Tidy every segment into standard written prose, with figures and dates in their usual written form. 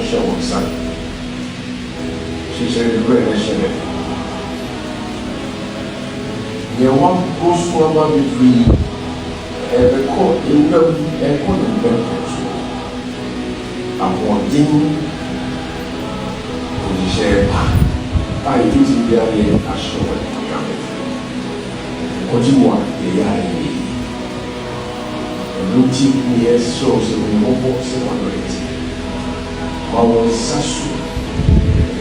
show on son. She said, the great nation. You want to go swallow between every court in the Appointing position. I use the area as shown. What you want, the area. Routine years shows the removal separate. Our Sasu,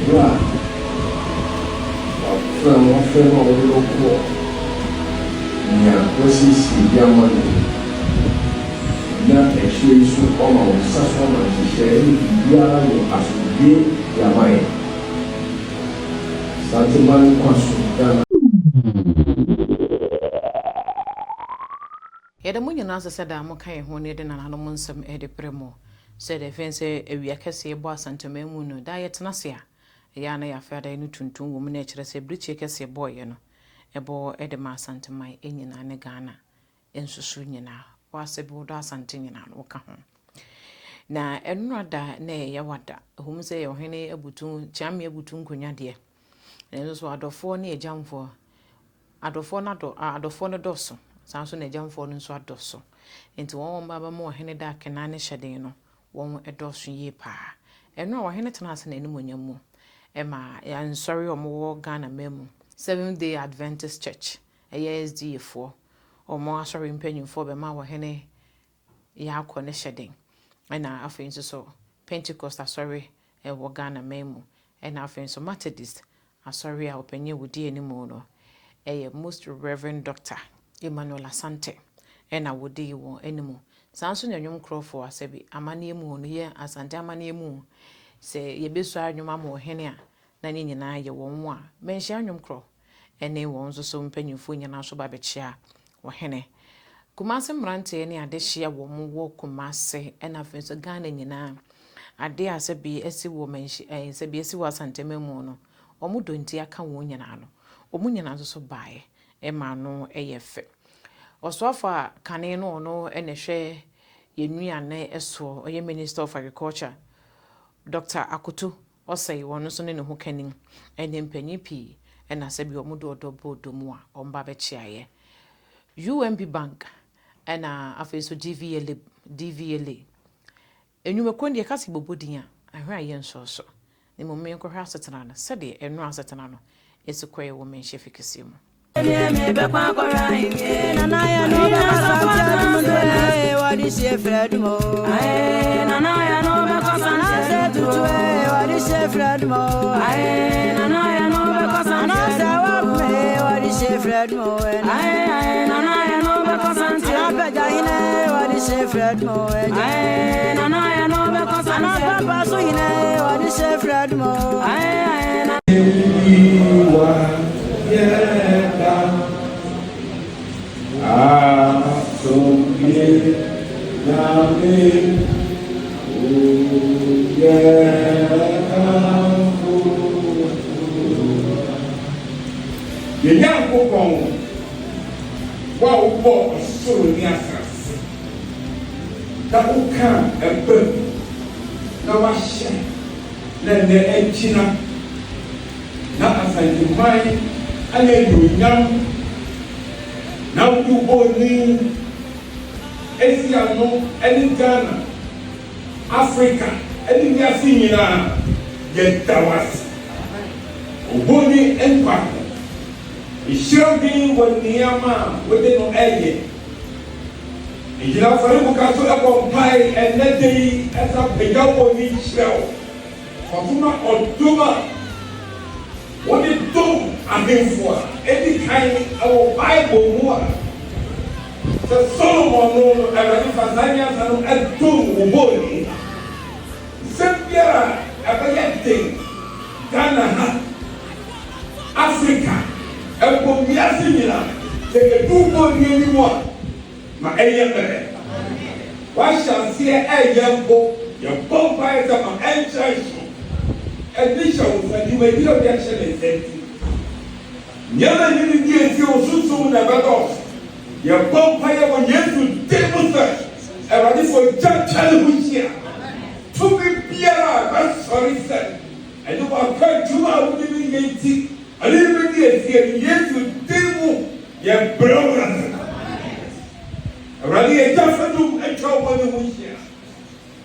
Bra, one friend of the local. Near Percy's Yamani. Now, actually, so all our Sasu and share Yara as we be Yamai. Santiman Consul. Edamunya nasa sada mo kai ho ne de na no monsam e de premo said the fence e wi akase bo asantema mu no da yetna se a ya na ya fa da no tuntun wo mu na kire se briche kase boy no e bo e de ma asantema enyina ne Ghana ensusu nyina wa se bo do asante nyina no ka ho na enura da na ye wada hum se ye ohene abutun cham ye abutun konya de na so adofo na ejamfo adofo na do adofo no doso sanso na jamfo no nso adoso enti won baba mo hene da kenane hyeden no won edoso yi pa eno wo hene tena ase na enu monyamu e ma ya nsori omo Ghana memu Seventh Day Adventist Church ASD fo omo asori mpanyimfo be ma wo hene ya akọ ne hyeden na afi nso so Pentecost asori e wo Ghana memu na afi nso Methodist asori a opanye wudi enimu no Most Reverend Dr. Emmanuel Asante ena wodi wo enimu sanso na nwom krofo asabi amane emu no ye asante amane emu se ye besu anwom ama ohene a na ne nyina ye won a menhia anwom kro ene won so mpanyimfo nyina so ba bechia ohene Kumase mrante ne ade hia wo mu wo Kumase ena fenso Ghana nyina ade asabi esi wo menhia asabi esi wo asante memu no omu donti aka wo nyina no omu nyina so bae ema no eyefe Oswafa kane no no enehwe yenuane eso oye Minister of Agriculture Dr. Akutu osei wono so ne ho kanin ene mpanyi pi ena sabi omudo odobo domu a omba be chiaye UMB Bank ena afeso DVLA enyume kondi kasi bobodin a ahwe aye nso so ne momme nkɔhwe asetena no sɛde enu asetena no esikɔye wo menhye fikisimu me be kwa kora ime nana ya no be kasante mudwe wadi she Fred mo ae nana ya no be kasante tutwe wadi she Fred mo ae nana ya no be kasante sawa me wadi she Fred mo ae nana ya no be kasante abeja hine wadi she Fred mo ae nana ya no be kasante papa so hine wadi she Fred mo ae Wow, so near us. That will come and burn. Now I share. Then the engine. Now as I divine, I let you young. Now you only Asiano, any Ghana, Africa, any Yasina, yet that was Oboni Empire. It shall be when Niyama within no area. And you know, for you can so pie and let the as a Pegabo shell. For October, what it do against for any kind of Bible war. The Solomon no and Fasanias and two Uboni. Sempia, a Ghana, Africa. And for me, I see they do more anymore. My area, why shall see a young book, your bonfires of an entrance, and this shows that you may be objection and safety. Never you get your soon about your bonfire when you to demonstrate, and ready for judge here. To be Pierre, sorry said. And you are quite true. I would even get it. I didn't get it. Yes, you did. You're brown. Already a different and trouble in the year.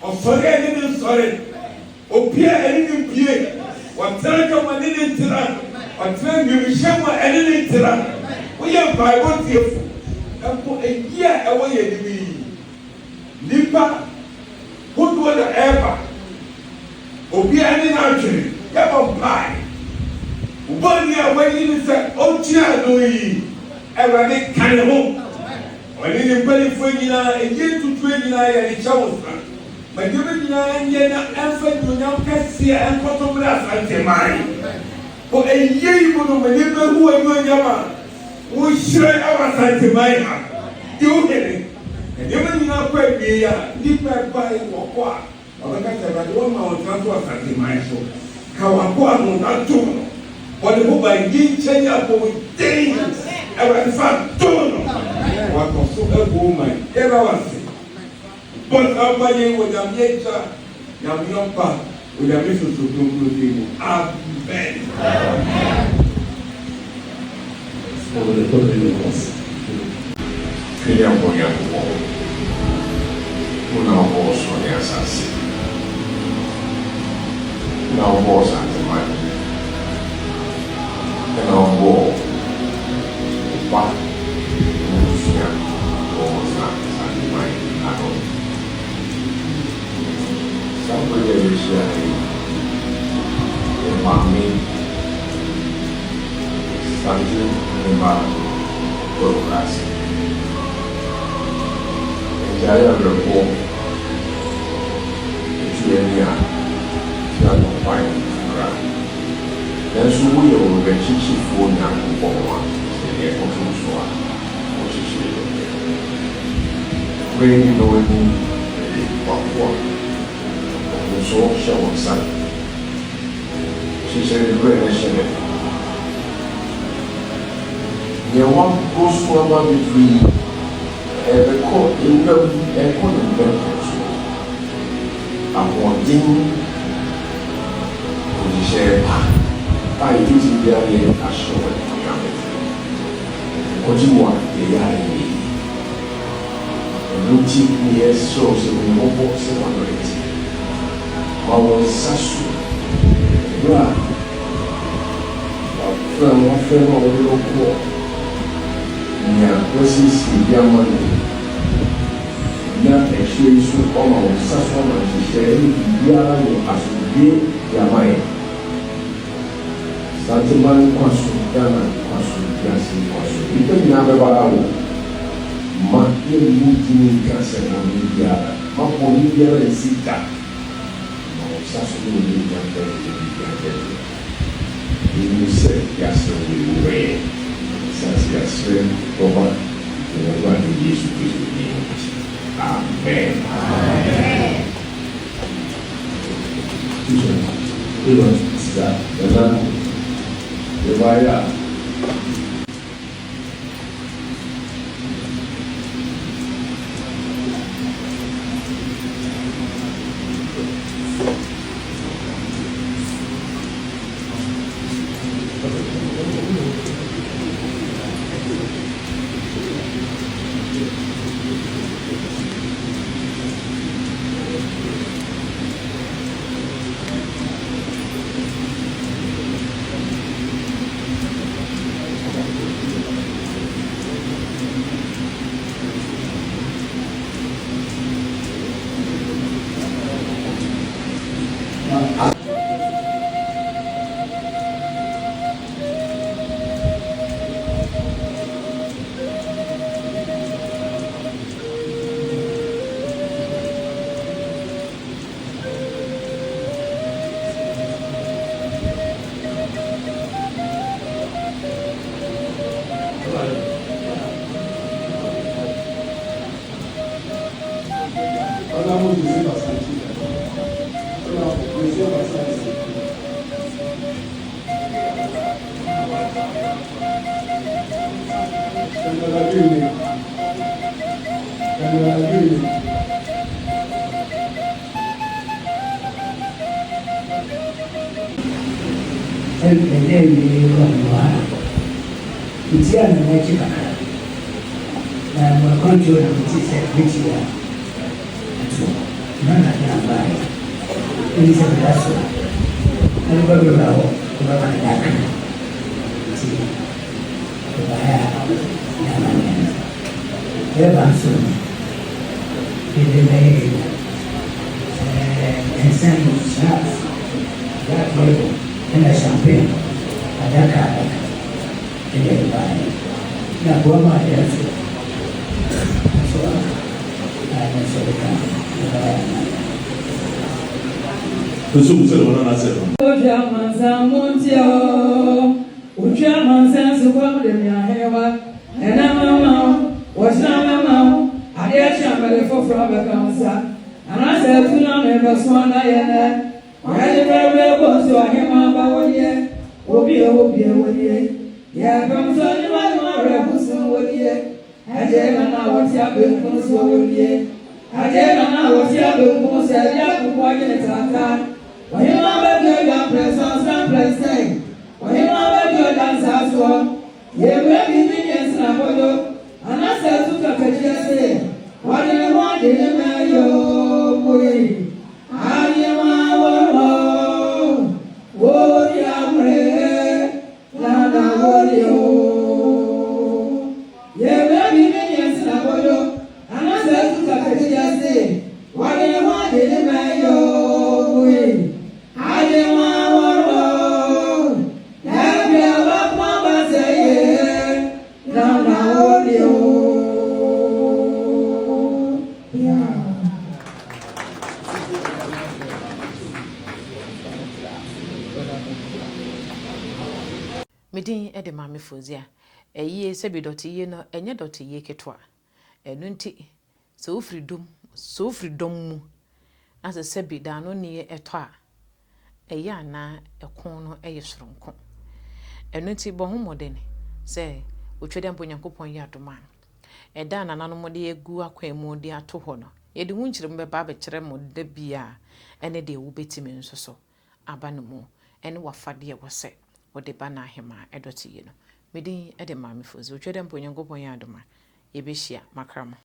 Or sorry, I didn't sorry. Or Pierre, I didn't Pierre. What time I didn't tell her. What time you show my enemy tell her. We are Bible tearful. And for a year away at me. Nipa, who do the ever? Obi any naturally, never pie. 1 year when you say, oh, Chia, no, ever make kind of home. When you pay for you, a year to 29 and it shows. But you will not yet effort to now catch here and photograph and say, mine. For a year, you will maneuver who are going to we share our Santimaya. You get it. And even now, quite be a deeper by what. Or the one mountain was at the my show. Kawapuano, not two. But the book by King Chenya for days. Ever fact, two. What was so a woman, ever was. But our body with a nature, Yamiopa, with a mission to do. Amen. Over the podium. Criamo un uomo, una cosa ne assassi, una cosa mai, e non può, qua, non sia cosa mai, a noi. Sempre che riesce a farmi, stanti in mano, collocarsi. Saya berpikir, tujuannya tidak mempunyai ukuran. Dan semua yang bercici pun yang membawa sebagai Otumfuo, posisi ini. Mereka ini dari Papua, Otumfuo Shawansan, sisa dua nasional. Nyawa kosong bagi Because in the economy, appointing to share by using their assured Kojima, they are in looking near source of mobile separate. Our Sasu, Bra, a friend of the local. Versus Yamani. Now, actually, so almost such a man to share Yamani as we Yamai. Santiman Kwasudana, Kwasudasi, Kwasu. You can never allow Maki Mutin Cancer on India, Maponia and Sita. Such a little you said, yes, we will. Saksikan Tuhan Tuhan Yesus Kristus. Amin. Amin. Tuhan sudah dalam riwayat every one. It's here in the magic. I'm going to which you are. None of them buy. It is a vessel. Everybody will know what I like. See, if I have Yaman, soon. It made and send snaps. That label and a champagne. And that kind of everybody. Now, what my answer? So I'm so the Nso se wona na se no. Oja manza montio. Oja manza so kwa de mi ahewa. Ena mama, wasna mama. Ade chamele fofro be kansa. Ana se tuna me baswana yene. Wale bebe boso ahema ba woye. Obi woye. Ya kamso ni ma re busu woye. Aje na woti abe kunso woye. Aje na woti abe kunso ya ku woye tata. When you have a good presence and blessing, when you have a good dance, you will be millions and a photo. And I said to the Kaji, what do you want in the mayo? How do you want? What you are pray? Nana, what you? You will be millions and a photo. And I said to the Kaji, what do you want in the mayo? Medin e de mame fozia eyi se bi dot ye no enye dot ye ketwa enu nti so freedom mu as se bi da no ne eto a eyi ana ekon no eye soronko enu nti bo ho modene se otwede mpo Nyankopon ye adoma eda na nano mode egu akwan mu de ato ho no ye de hu nkyere mu be ba be kire mu de bia ene de wo betimi nsoso aba no mu ene wafade ye wose wode bana hema edoti ye no medin ede mame fozi otwede mpo Nyankopon ye adoma ye behia makrama